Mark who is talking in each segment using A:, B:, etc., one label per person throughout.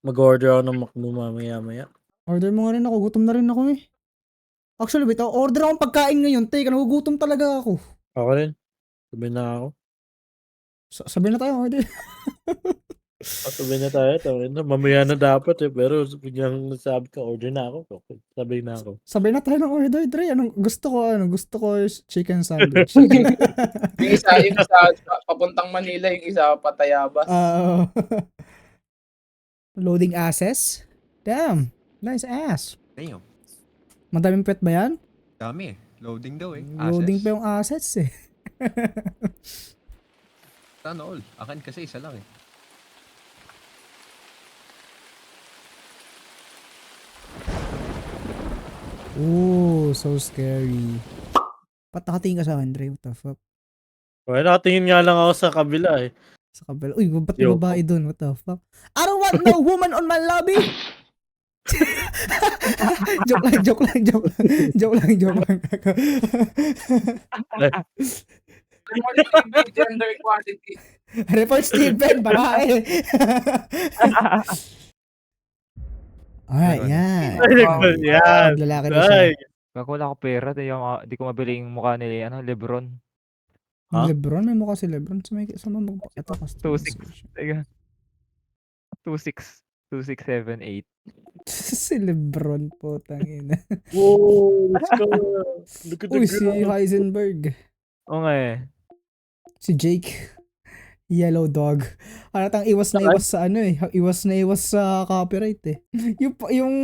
A: Mag-order ako ng McDo mamaya-maya.
B: Order mo nga rin ako. Gutom na rin ako eh. Actually, wait. Order akong pagkain ngayon. Teka, nagugutom talaga ako.
A: Ako rin. Sabi na ako.
B: Sabi na tayo, order.
A: Sabi na tayo. Mamaya na dapat eh. Pero biglang nasabi ka, order na ako. Okay. Sabi na ako.
B: Sabay na tayo ng order, Dre. Gusto ko is chicken sandwich.
C: Yung isa papuntang Manila, yung isa Patayabas.
B: Loading asses? Damn. Nice ass.
D: Damn.
B: Madaming pet ba yan?
D: Dami eh. Loading daw eh.
B: Loading pa yung assets eh.
D: Sana all. Akin kasi isa lang eh.
B: Ooh, so scary. Ba't nakatingin ka sa akin, Dre? What the fuck?
A: Well, nakatingin nga lang ako sa kabila eh.
B: Sa kabila. Uy, ba't may babae dun? What the fuck? I don't want no woman on my lobby! joke lang.
C: Gender equality.
B: Report Steven, babae. Alright, yan.
A: Yan.
B: Lalaki na siya.
E: Kako wala ko pera, di ko mabili yung mukha ni Lebron.
A: Huh?
B: Lebron? May mukha si Lebron. Sa mga magpakita ka.
E: 2-6. Teka. 2-6. 2-6-7-8.
B: Si Lebron po, tangina.
A: Whoa, let's go. Look at the
B: Uy, si
A: girl.
B: Heisenberg.
E: Oo nga eh.
B: Si Jake. Yellow dog. Halatang iwas na iwas sa ano eh. Iwas na iwas sa copyright eh. Yung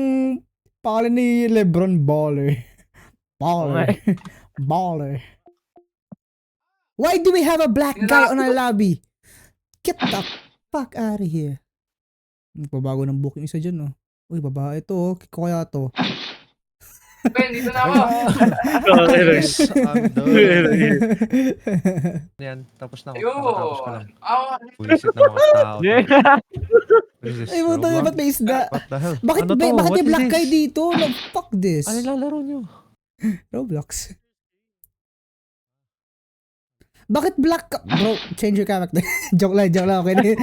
B: pangalan ni Lebron, Baller. Baller. Baller. Why do we have a black guy on our lobby? Get the fuck out of here. Magbabago ng booking isa dyan, oh. Uy, babae to, oh. Kiko kaya to.
C: Ben, dito na ako.
D: Yan, tapos na ako.
C: Ayun.
D: Tapos ko lang.
C: Ah,
D: Bulisit na mga tao. What is this,
B: Ay, mo to,
D: Roblox?
B: ba't may isda?
D: What the hell?
B: Bakit,
D: Ano to?
B: bakit
D: What
B: may
D: is
B: black guy
D: this?
B: dito? No, fuck this.
D: Ano lalaro nyo?
B: Roblox. Bakit black ka? Bro, change your character. joke lang, okay.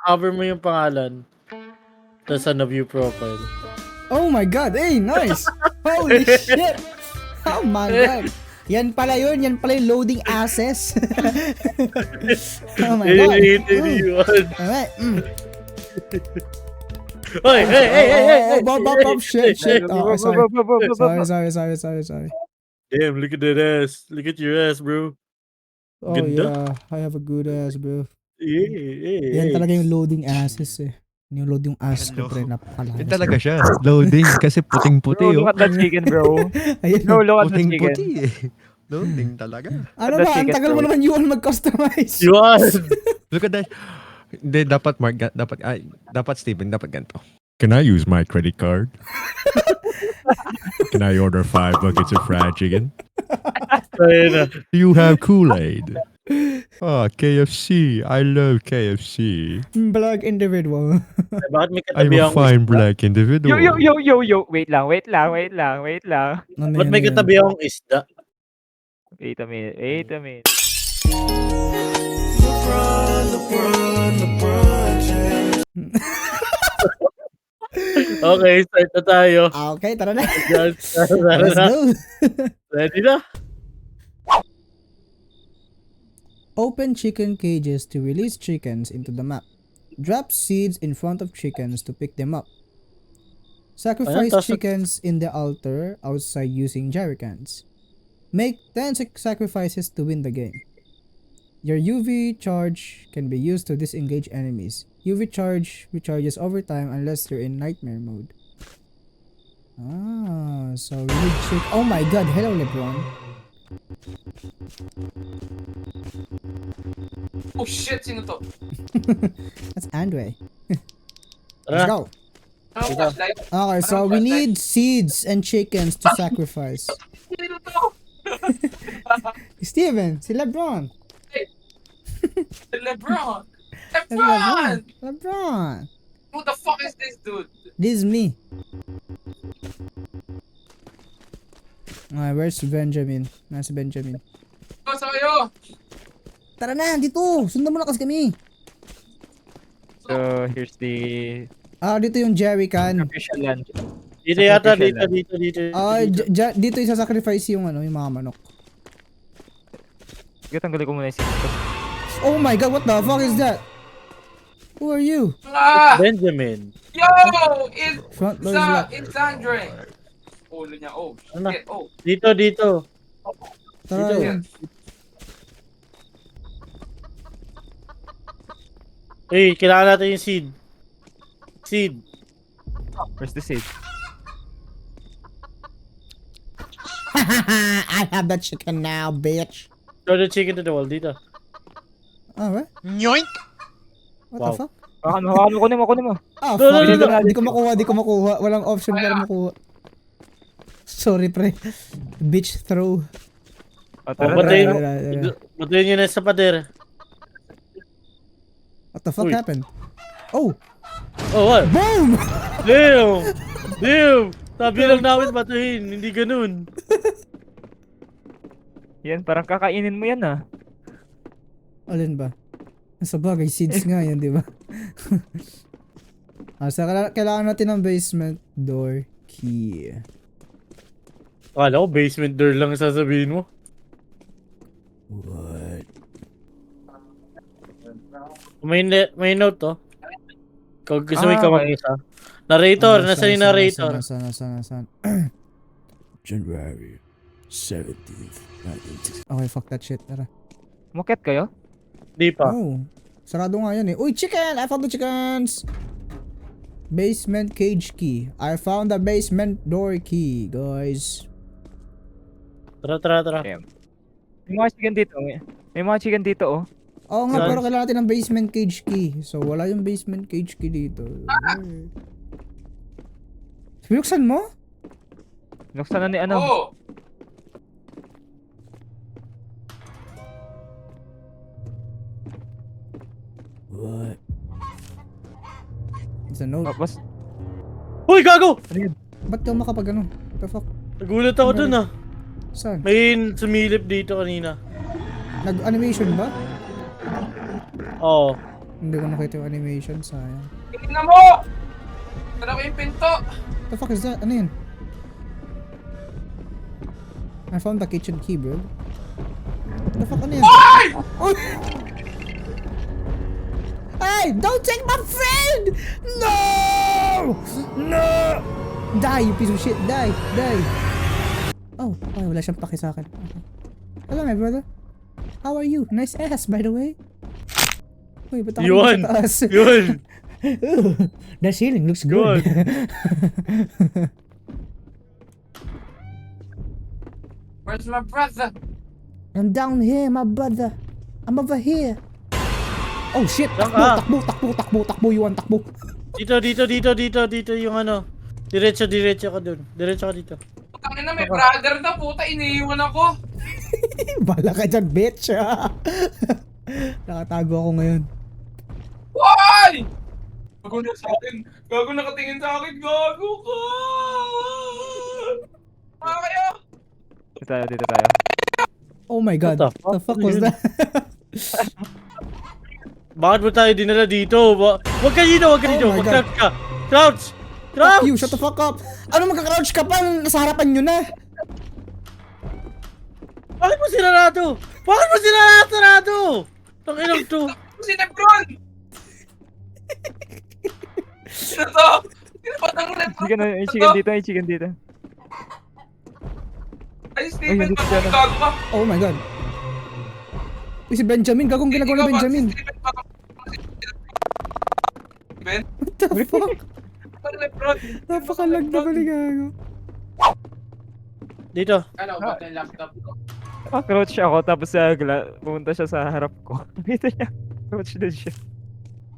A: Cover mo yung pangalan. Tapos ano view profile.
B: Oh my god, hey, nice! Holy shit! Oh my god! Yan pala yung loading access. Oh my god. Alright.
A: Hey!
B: Bob, shit. Oh, sorry.
A: Damn, look at that ass. Look at your ass, bro.
B: Oh
A: Ganda.
B: yeah, I have a good ass, bro.
A: Yeah.
B: Yan talaga yung loading asses eh. Yung load yung ass ko, pre, napakalakas.
D: Yan talaga siya. Loading. Kasi puting-puti
E: Bro,
D: oh.
E: look at that chicken, bro.
B: Ayun.
E: Bro, look at that chicken.
D: Puting-puti eh. Loading talaga.
B: Ano
E: That
B: ba? Ang
E: chicken,
B: tagal mo
E: bro.
B: naman yun mag-customize.
A: Yuan!
D: Look at that. Hindi, dapat Mark, dapat Steven, dapat ganito. Can I use my credit card? Can I order 5 buckets of fried chicken?
A: Ayun na.
D: Do you have Kool-Aid? KFC. I love KFC.
B: Black individual.
A: Bakit may
D: I'm
A: katabi
D: a
A: akong
D: fine
A: isda?
D: black individual.
E: Yo. Wait lang.
A: Ba't may katabi akong isda?
E: Wait a minute.
A: Okay, start na tayo.
B: Okay, tara na.
A: Let's
B: Let's go.
A: Ready na?
B: Open chicken cages to release chickens into the map. Drop seeds in front of chickens to pick them up. Sacrifice
A: Ayan,
B: chickens in the altar outside using jerrycans. Make 10 sacrifices to win the game. Your UV charge can be used to disengage enemies. UV charge recharges over time unless you're in nightmare mode. So we need chick. Oh my god, hello Lebron.
C: oh shit, sino to?
B: That's Andre.
A: Tara.
B: Let's go.
C: Ano
A: Ikaw.
C: flashlight?
B: Okay, so we need seeds and chickens to sacrifice.
C: Sino to?
B: Steven, si Lebron.
C: Lebron!
B: Si
C: Lebron!
B: Lebron.
C: Who the fuck is this dude?
B: This is me. Okay, where's Benjamin? Nasa Benjamin.
C: Ito sa'yo!
B: Tara na, dito! Sundan mo na kasi kami.
E: So, here's the
B: Dito yung jerry can.
E: official lunch.
A: Dito yata,
E: Sacrificial
A: dito.
B: Dito isa-sacrifice yung yung mga manok.
E: Sige, tanggalin ko muna yung seat ko.
B: Oh my god, what the fuck is that? Who are you?
C: Ah!
A: Benjamin.
C: Yo! It's
B: Front door is locked.
C: it's Andre. Ulo niya. Oh,
A: Ano?
C: shit. Oh.
A: Dito.
B: Tara,
A: Dito.
B: yun.
A: Eh, kailangan natin yung seed. Seed.
E: Where's the seat?
B: I have that chicken now, bitch.
A: Throw the chicken to the wall. Dito.
B: What?
D: Yoink!
B: What
A: Wow.
B: the fuck?
E: Kunin mo.
B: Ah,
A: No,
B: fuck.
A: no, no, no.
B: Di ko makuha. Walang option para makuha. Sorry, pre. Bitch throw.
E: Oh, tara,
A: Patayin
E: tara.
A: Patayin nyo na sa pader.
B: What the fuck
A: Uy.
B: happened? Oh!
A: Oh, what?
B: Boom!
A: Damn! Sabi lang namin patayin. Hindi ganun.
E: Yan, parang kakainin mo yan ah.
B: Alin ba? Sa bagay, seeds nga yan, di ba? So, kailangan natin ng basement door key.
A: Akala ko basement door lang sasabihin mo.
B: What?
A: May note to. Kung gusto mo
E: Ah,
A: ikaw
E: okay.
A: mag-isa. Narrator, nasa yung narrator.
B: Nasaan? January 17th, 1960. Okay, fuck that shit. Tara.
E: Umakyat kayo?
A: Di pa.
B: Oh, sarado nga yan eh. Uy, chicken! I found the chickens! Basement cage key. I found the basement door key, guys.
A: Tara.
E: Damn. May mga chicken dito. May mga chicken dito oh.
B: Oo nga,
A: Saan?
B: pero kailangan natin ng basement cage key. So, wala yung basement cage key dito. Binuksan mo?
E: Nuksan na ni ano.
C: Oh!
B: What? It's a note.
E: Tapos,
A: Uy, gago!
B: Ba't ka makapag ano? What the fuck?
A: Nagulat ako dun ah.
B: Saan?
A: May sumilip dito kanina.
B: Nag-animation ba?
A: Oo.
B: Hindi ko nakita yung animation, sayang.
C: Tingnan mo! Tara ko yung pinto!
B: What the fuck is that? Ano yun? I found the kitchen key, bro. What the fuck? Ano yan?
C: Ay!
B: Oh! Hey! Don't take my friend! No! No! Die, you piece of shit! Die! Oh, ay, wala siyang paki sa akin. Okay. Hello, my brother. How are you? Nice ass, by the way. Uy, ba't ako
A: Yun!
B: sa taas?
A: Yun!
B: Ooh, that ceiling looks good.
C: Where's my brother?
B: I'm down here, my brother. I'm over here. Oh shit!
A: Saan
B: Takbo, Yuan, takbo.
A: Dito yung ano. Diretso ka dun. Diretso ka dito.
C: Putangin na, may brother na puta, iniiwan ako.
B: Bala ka dyan, bitch. Nakatago ako ngayon.
C: Why? Gago na sa akin. Gago nakatingin sa akin. Gago ka! Mga kayo!
E: dito tayo.
B: Oh my god.
A: What the
B: The
A: fuck?
B: fuck was
A: Ano yun?
B: that?
A: Bakit mo tayo dinala dito? Huwag ka dito!
B: Oh my God.
A: Mag-crouch ka! Crouch!
B: Fuck
A: Crouch!
B: you, shut the fuck up. Ano magka-crouch ka pa? Nasa harapan nyo na.
A: Bakit mo sinarado? Bakit mo sinarado? Ang ilang to.
C: Si Lebron! Sino to? Sino ba itong Lebron?
E: May chicken dito.
C: Ay, Steven,
E: Ay, hindi
C: ba't
E: siya
C: kung gago ka?
B: Oh my god. Uy, si Benjamin. Gagong ginagawa ni Benjamin.
C: Steven, baka- Steven?
B: What the fuck?
C: Ano Lebron?
B: Napakalag na bali gago.
A: Dito.
C: Ano ba yung laptop ko?
E: Crouch ako tapos pumunta siya sa harap ko. Nakita niya. Crouch din siya.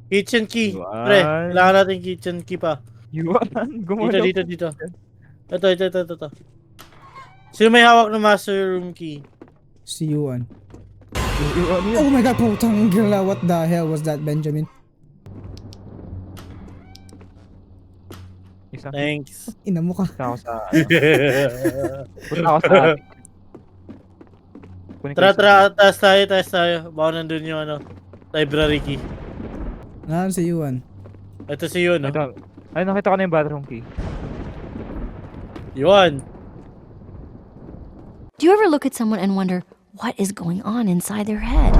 A: Kitchen key.
E: Yuan.
A: Pre, kailangan natin kitchen key pa.
E: Yuan, gumalaw.
A: Dito. Ito. Sino may hawak ng master room key?
B: Si Yuan.
E: Yuan yun.
B: Oh my god, putang gila. What the hell was that, Benjamin?
E: Isa.
A: Thanks.
B: Ina mo ka.
E: Punta ako sa... Punta ako sa... Kunin ko isa.
A: Tara, taas tayo. Baka nandun yung ano, library key.
B: Naan si Yuan?
A: Ito si Yun, no?
E: Ito. Ay, nakita ko na yung bathroom key.
A: Yun.
F: Do you ever look at someone and wonder what is going on inside their head?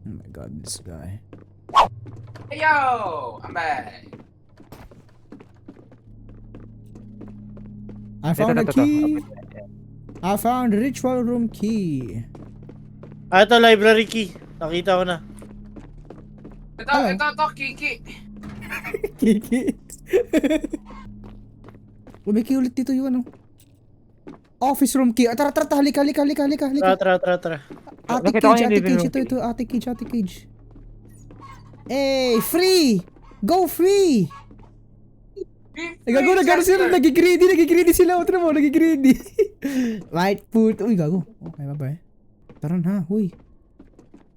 B: Oh my god, this guy.
C: Hey yo! I'm back!
B: I found a
E: Ito.
B: key! I found the ritual room key.
A: Ah, ito, library key. Nakita ko na.
C: Ito, Kiki!
B: Kiki. Umiki ulit dito yung ano. Office room key. Ah, tara, halika.
A: Tara.
B: Ate
E: Nakita ko yung
B: Cage.
E: living room
B: Ito, Ate Cage. Hey, free! Go free! Gago, nagano sila, nagigreedy sila. O, tira mo, nagigreedy. Right foot. Uy, gago. Okay, bye-bye. Tara na, huy.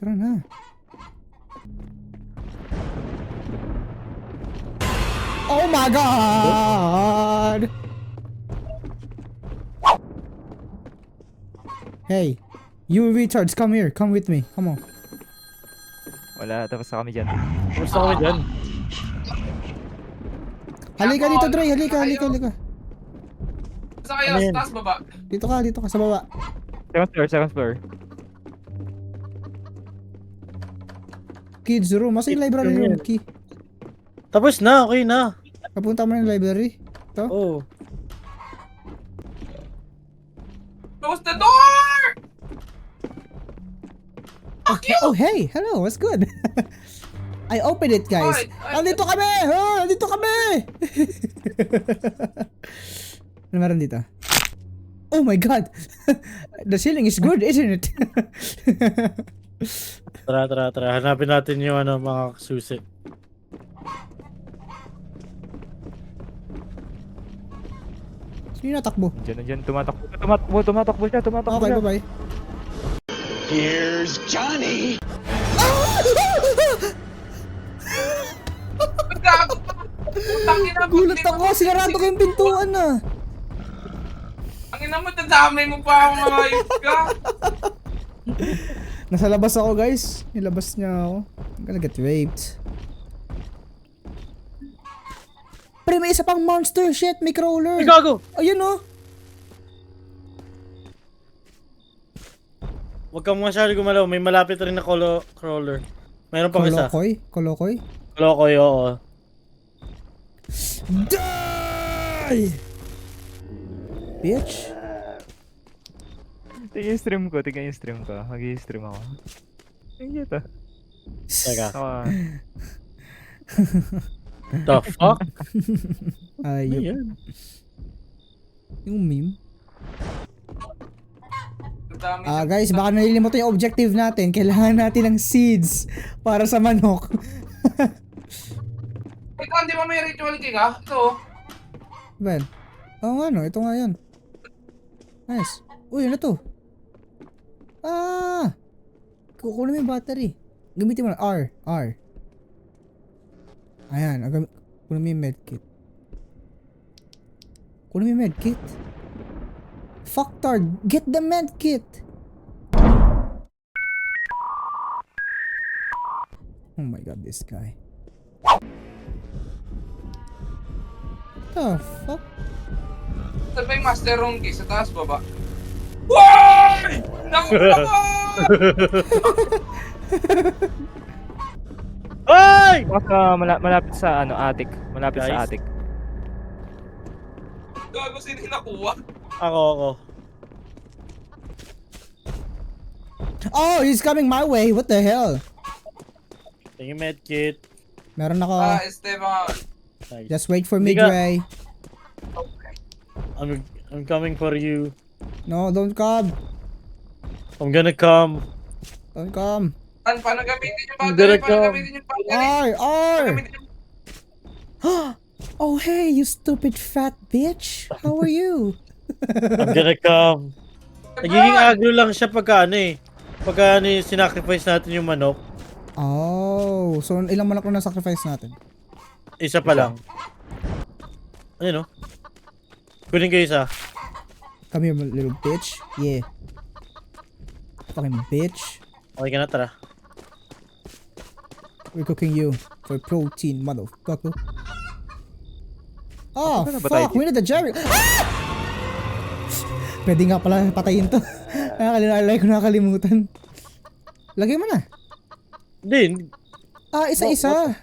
B: Tara na. Oh my god! Hey, you retards, come here. Come with me. Come on.
E: Wala, tapos na kami dyan.
A: Gusto kami dyan.
B: Halika dito, Dre. Halika.
C: Saan kayo?
A: Ano yun?
C: Taas, baba?
B: Dito ka sa baba.
E: Second floor.
B: Kids room. Masa yung library room key?
A: Tapos na, okay na.
B: Napunta mo na yung library.
A: Oh.
C: Close the door!
B: Oh, hey. Hello. What's good? I opened it, guys. Nandito kami! Nandito kami! Ano meron dito? Oh my god! The ceiling is good, isn't it?
A: Tara. Hanapin natin yung ano, mga susi.
B: Sino natakbo?
E: Diyan, tumatakbo siya.
B: Okay, bye-bye.
G: Here's Johnny!
C: Gago! Tangina mo!
B: Gulat ako! Sinarado ko yung pintuan na!
C: Ang ina mo, dadamay mo pa akong ayos ka!
B: Nasa labas ako, guys. Nilabas niya ako. I'm gonna get raped. Pre, may isa pang monster shit. May crawler.
A: Ay, gago!
B: Ayun, oh.
A: Huwag kang masyado gumalaw. May malapit rin na crawler. Mayroon pang isa.
B: Kolokoy.
A: Kolokoy, oo.
B: Die! Bitch.
E: Tingnan yung stream ko. Mag-i-stream ako. Ang ito.
A: Teka.
E: Ah,
A: The fuck?
B: Ayun.
A: Ayan.
B: Yung meme.
C: Dadamay
B: Guys, baka nalilimutan yung objective natin. Kailangan natin ng seeds para sa manok.
C: Ikaw, hindi mo may ritual king ha? Ito.
B: Ben. Oo nga, no. Ito nga yan. Nice. Uy, ano to? Kukunin mo yung battery. Gamitin mo na R. Ayan. Kunin mo yung medkit. Fucktard. Get the medkit. Oh my god, this guy. The fuck?
C: Saan ba yung master room key? Sa taas, baba? Why? Naku!
A: Ay!
E: baka malapit sa attic. Malapit
A: Guys.
E: sa attic.
C: Gago, sino yung nakuha?
A: Ako.
B: Oh, he's coming my way. What the hell?
A: Tingin medkit.
B: Meron ako.
C: Esteban.
A: Nice.
B: Just wait for me,
A: Hindi ka-
B: Dre.
A: I'm coming for you.
B: No, don't come.
A: I'm gonna come.
B: Don't come.
C: Paano gamitin yung battery?
A: Direct
C: Paano
A: ka.
C: gamitin yung battery?
B: R!
C: Gamitin yung...
B: Oh, hey, you stupid fat bitch. How are you?
A: I'm gonna come. Nagiging agro lang siya pagka sinacrifice natin yung manok.
B: Oh, so ilang manok na sacrifice natin?
A: Isa pa lang. Ayun, no? Kunin ko isa.
B: Come here, little bitch. Yeah. Fucking bitch.
A: Okay ka na, tara.
B: We're cooking you for protein, motherfucker. Oh,
E: Ano ba tayo
B: fuck! We need the Jerry. Ah! Pwede nga pala patayin to. Nakakalimutan. Lagay mo na.
A: Hindi,
B: Ah, isa-isa.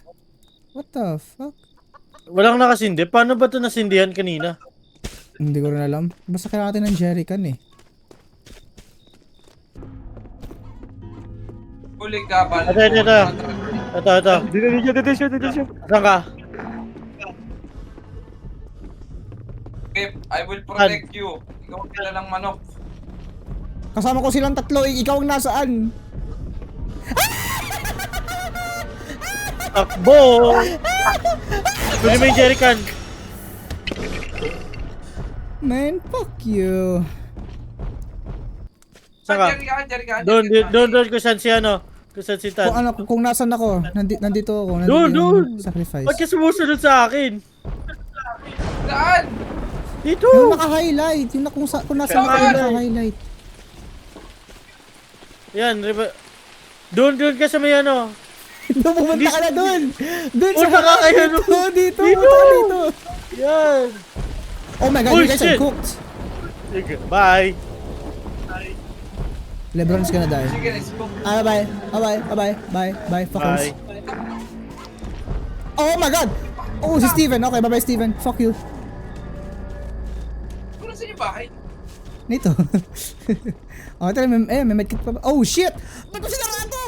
B: What the fuck?
A: walang nakasindi. Paano ba ito nasindihan kanina?
B: Hindi ko rin alam. Basta kailangan natin ng jerrycan eh.
C: Huli ka, balik.
A: Ito. Ito.
E: Dito siya.
A: Saan ka?
C: Kip, I will protect you. Ikaw ang kilalang manok.
B: Kasama ko silang tatlo eh. Ikaw ang nasaan?
A: Takbo! Kunin mo yung jerrycan.
B: Man, fuck you.
A: Saan ka?
C: Jerry ka.
A: Doon kung saan si ano. Kung saan si
B: Kung
A: Tan.
B: ano, kung nasan ako, nandito ako.
A: Doon!
B: yung Sacrifice.
A: Ba't ka sumusunod sa akin?
C: Saan?
A: Dito!
B: Yung naka-highlight. Yung kung nasan ako, yung naka-highlight.
A: Yan, doon ka sa may ano.
B: Doon, pumunta ka na doon. Doon sa
A: Punta ka kayo
B: dito.
A: doon.
B: Dito.
A: Dito.
B: Punta ka dito.
A: Yan.
B: Oh my god,
A: Uy,
B: you guys
A: shit.
B: are cooked.
A: Sige, bye.
B: Lebron's gonna die.
C: Sige, let's go.
B: Ah, bye. Bye, fuckers.
A: Bye.
B: Oh my god! Oh, si Steven. Okay, bye-bye, Steven. Fuck you.
C: Ano sa inyo bahay?
B: Nito. Oh, tala, may medkit pa ba? Oh, shit! Ba't mo sinaraan to?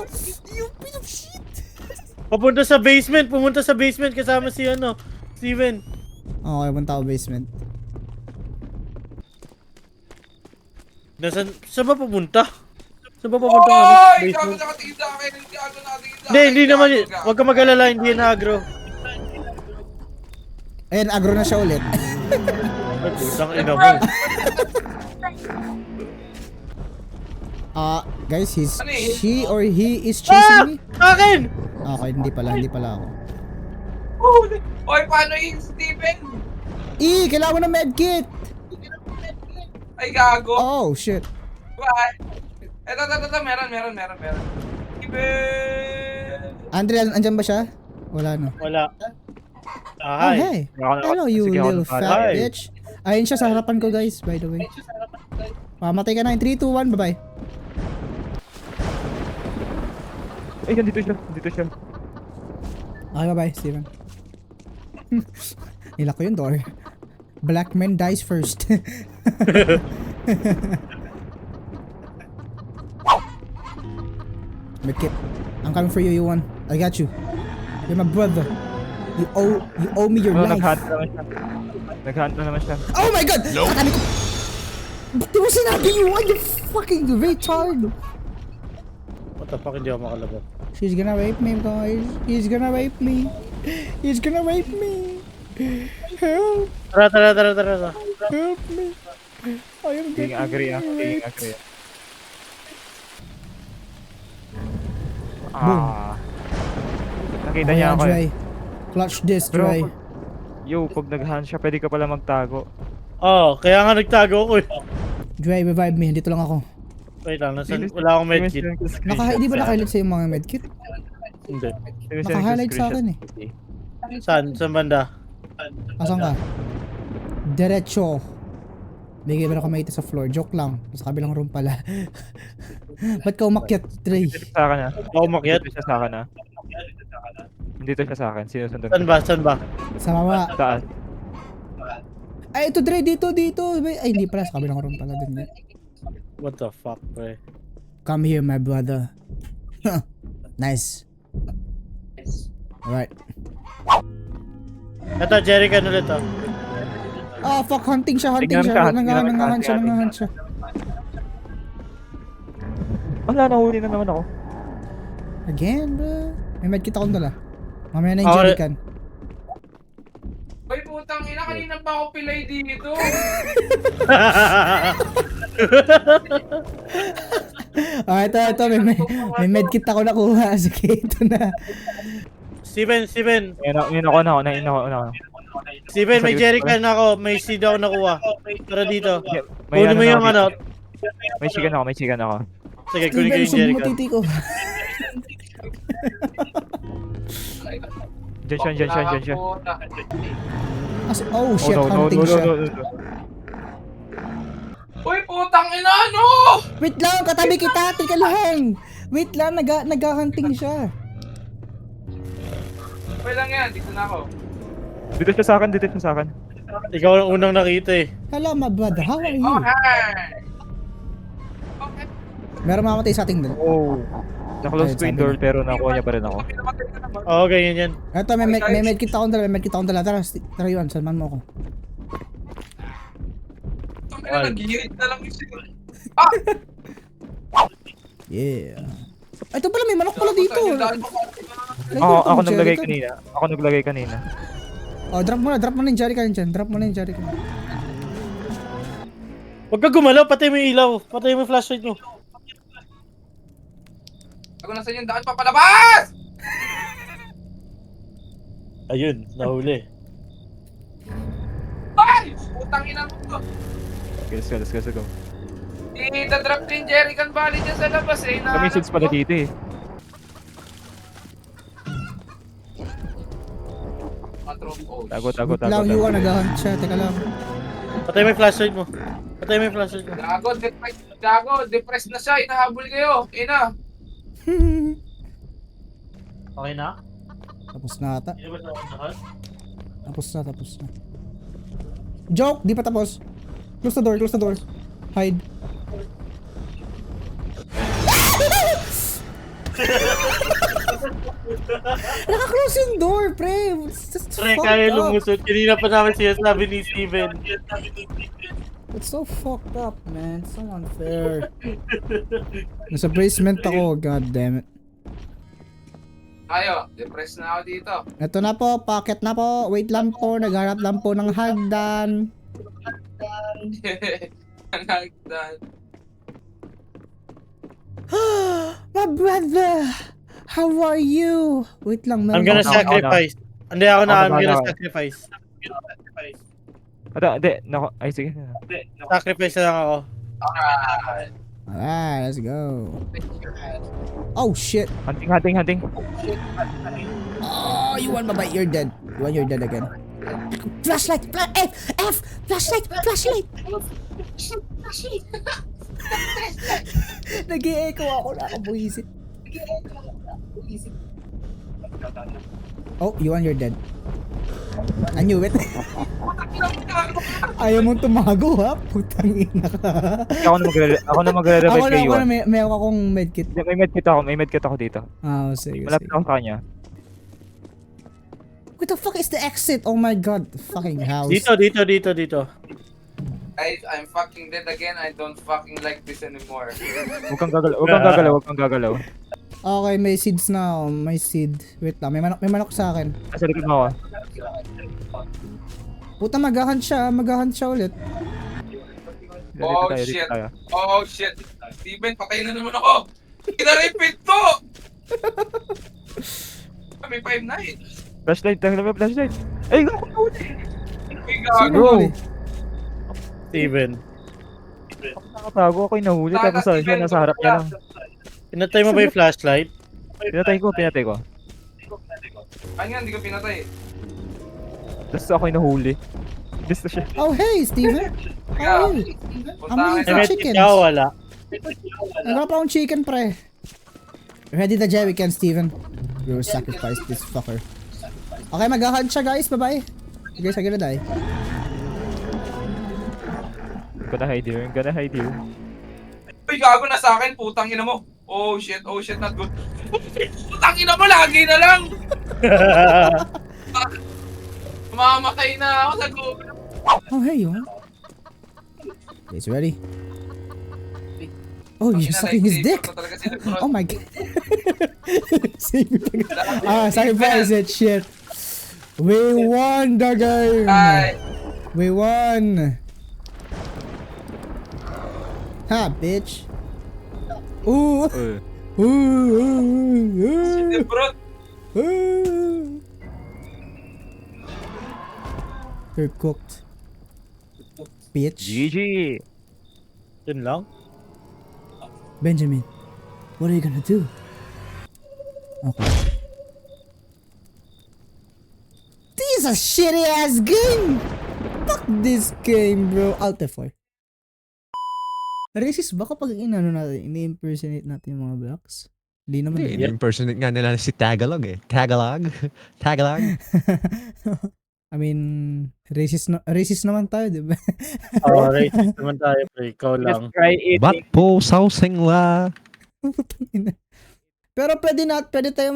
B: You piece of shit!
A: Pumunta sa basement kasama si ano, Steven.
B: Okay, punta ako basement.
A: Saan ba pumunta? Saan ba pumunta ang
C: Oy! Gago
A: basement?
C: nakatingin sa akin. Gago nakatingin sa akin.
A: Hindi naman yun.
C: Gago.
A: Huwag ka mag-alala, hindi yan agro.
B: Ayan, agro na siya ulit.
A: Ay, putang ina mo.
B: Guys,
C: Ano eh?
B: she or he is chasing me?
A: Akin!
B: Okay, hindi pala ako.
C: Oy, paano yung Steven?
B: Kailangan mo ng medkit!
C: Ay, gago.
B: Oh, shit.
C: Bye. Eto, meron. Steven!
B: Andre, andyan ba siya? Wala no.
A: Wala.
B: Oh,
A: Hi.
B: hey. Hello, you
E: Sige, ako
B: little
E: na-
B: fat
A: Hi.
B: bitch. Ayun siya sa harapan ko, guys, by the way. Pamatay ka na in 3, 2, 1, bye-bye.
E: Ay, nandito siya.
B: Okay, bye-bye, Steven. Nilak ko yung door. Black man dies first. Medkit. I'm coming for you, Yuan. I got you. You're my brother. You owe me your
E: Oh,
B: life.
E: Nag-hunt na naman siya.
B: Oh my god! No! Katami ko! Di mo sinabi Yuan, you fucking retard!
A: What the fuck, hindi ako makalabas.
B: She's gonna rape me, guys. He's gonna rape me. He's gonna rape me. Help!
A: Tara.
B: Help me. I am
E: Being
B: getting
E: agree.
B: raped.
E: Nakita niya ako
B: Dre.
E: eh.
B: Clutch this,
E: Bro,
B: Dre.
E: Yo, pag nag-hunt siya, pwede ka pala magtago.
A: Oh, kaya nga nagtago ako eh.
B: Dre, revive me. Dito lang ako.
A: Wait lang, wala akong medkit.
B: Di ba naka-highlight sa yung mga medkit?
A: Hindi.
B: Naka-highlight sa akin eh.
A: Saan banda?
B: Asan ka? Diretso. Bigay ba na kamay sa floor? Joke lang. Sa kabilang room pala. Ba't ka umakyat, Dre?
E: Sa akin ah.
A: Ako umakyat?
E: Dito siya sa akin ah. Dito siya sa akin. Sinusundan
A: Saan ba?
B: Sa baba.
E: Saan?
B: Ay, ito, Dre. Dito. Ay, hindi pala. Sa kabilang room pala din.
A: What the fuck, pre?
B: Come here, my brother. Nice. Alright.
A: Ito, jerrycan ulit oh.
B: Ah, fuck. Hunting siya.
E: Tingnan siya,
B: Nangahan siya.
E: Wala, nahuli na naman ako.
B: Again, bro. May medkit akong dala. Mamaya na yung
A: Okay.
B: jerrycan.
C: Oy, putang ina, kanina pa ako pilay dito.
B: Ito. May medkit ako nakuha. Sige, ito na.
A: Steven.
E: Yun ako na.
A: Steven, may jerrycan ako. May seed ako nakuha. Tara dito.
E: May
A: Kunin mo
E: na
A: yung
E: ako
A: ano.
E: dito. May chicken ako.
A: Sige, kunin ko
B: Steven,
A: yung
B: sub mo
A: jerrycan.
B: titi ko.
E: Diyan siya, diyan siya, diyan siya.
C: Puta.
B: Oh shit,
E: no,
B: hunting siya.
E: no.
C: Uy, putang ina, no!
B: Wait lang, katabi kita, tika lang. Wait lang, nag-hunting siya.
C: Okay lang yan, dito na ako.
E: Dito siya sa akin, dito siya sa akin.
A: Ikaw ang unang nakita eh.
B: Hello, my brother, how are you?
C: Okay! Okay.
B: Meron mamatay sa ating doon.
E: Oh. Na-close ko yung door pero nakuha niya pa rin ako.
C: Pinamatay ka naman.
A: Oo, ganyan yan.
B: Eto, may medkit akong dala, Tara yun, salman mo ako.
C: Putang ina, nag-iirit na lang yung siguro.
B: Yeah. Ay, ito pala, may manok pala dito.
E: Ako naglagay kanina. Ako naglagay kanina.
B: Oh, drop mo na yung jerrycan dyan. Drop mo na yung jerrycan.
A: Huwag ka gumalaw, patay mo yung ilaw. Patay mo yung flashlight mo.
C: Ako na sa inyo, daan papalabas!
A: Ayun, nahuli.
C: Ay! Putang ina mo to.
E: Let's go.
C: I-drop din Jerrycan Valley dyan sa labas eh.
E: Kami suits pala dito eh. Tago.
B: Lang, you nag-hunt siya. Teka lang.
A: Patay mo yung flashlight mo. Patay mo yung flashlight mo.
C: Gago, depressed na siya. Inahabol kayo. Ina.
A: Okay na?
B: Tapos na ata.
A: Hindi ba sa lahat?
B: Tapos na. Joke, di pa tapos. Close the door. Hide. Naka-close yung door, pre.
A: Pre, kaya lumusot. Kanina pa namin siya sabi ni Steven.
B: It's so fucked up, man. It's so unfair. Nasa basement ako, god damn it.
C: Ayo, depressed na ako dito.
B: Ito na po, pocket na po. Wait lang po, nagharap lang po ng hagdan.
C: Nagdan.
B: My brother! How are you? Wait lang,
A: I'm
B: meron
A: gonna
B: ako.
A: sacrifice. Hindi ako na, I'm gonna
E: Ako.
A: sacrifice.
E: Hindi. Ay, sige.
A: Sacrifice na lang ako.
C: Alright.
B: Alright, let's go. Oh shit.
E: Hunting.
B: Oh, you want mabait? You're dead. You're dead again. Flashlight! Flashlight! Nag-e-echo ako, nakabuisit. Oh, you're dead. I knew it. Ayaw mong tumago, ha? Putang ina ka.
E: Ako na magre-revive kay
B: Ako
E: Iwan.
B: na, may akong medkit.
E: May medkit ako dito.
B: Ah, sige.
E: Malapit ako sa kanya.
B: What the fuck is the exit? Oh my god, fucking house.
A: Dito.
C: I'm fucking dead again. I don't fucking like this anymore.
E: Huwag kang gagalaw.
B: Okay, may seeds na ako. May seed. Wait lang, may manok sa akin.
E: Nasa likod mo ako.
B: Puta, mag-hunt siya ulit.
E: Dito tayo.
C: Oh shit. Steven, patayin na naman ako. Kinaripit to! May 5-9.
E: Flashlight. Ay, ako.
C: Uy,
B: Sino
C: gago.
B: huli?
A: Steven.
E: Nakatago ako yung nahuli tapos siya nasa harap niya lang.
A: Pinatay mo ba yung flashlight?
E: Pinatay ko.
C: Ano yan, hindi ko pinatay.
E: Tapos ako yung nahuli. Gusto siya.
B: Oh, hey, Steven. How are you?
C: Punta
B: May
C: ka
A: May
C: na.
B: chickens.
A: medkit ka o wala?
B: Nagkapa akong chicken, pre. Ready the jerrycan, Steven. We will sacrifice this fucker. Okay, mag-hunt siya, guys. Bye-bye. Guys, I'm gonna die.
E: Gonna hide here.
C: Uy, gago na sa akin. Putang ina mo. Oh shit, not good. Putang ina mo, lagi na lang. Mamatay na ako sa gobe.
B: Oh, hey, you. He's ready. Oh, you're sucking his dick. Oh my god. Save it again. Sacrifice it, shit. We won the game. We won. Ha, bitch. Ooh. Ooh.
C: Bro,
B: Ooh. You're cooked. Bitch.
E: GG.
A: Yun lang?
B: Benjamin, What are you gonna do? Okay. This is a shitty ass game! Fuck this game, bro. Alt F4. Racist ba kapag ini-impersonate natin yung mga blocks? Hindi naman.
D: Hindi, impersonate nga nila si Tagalog eh. Tagalog.
B: I mean, racist naman tayo, di ba?
A: Oo, racist naman tayo, pre. Ikaw lang.
E: Just try eating.
D: Ba't po sausing la?
B: Pero pwede tayo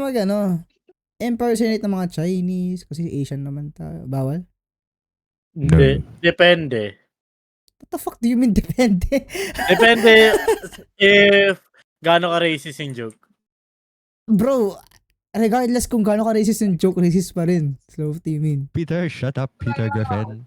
B: impersonate ng mga Chinese kasi Asian naman tayo. Bawal?
A: Hindi. Depende.
B: What the fuck do you mean depende?
A: Depende if gaano ka racist yung joke.
B: Bro, regardless kung gaano ka racist yung joke, racist pa rin. Slow teaming.
D: Peter, shut up, Peter Griffin.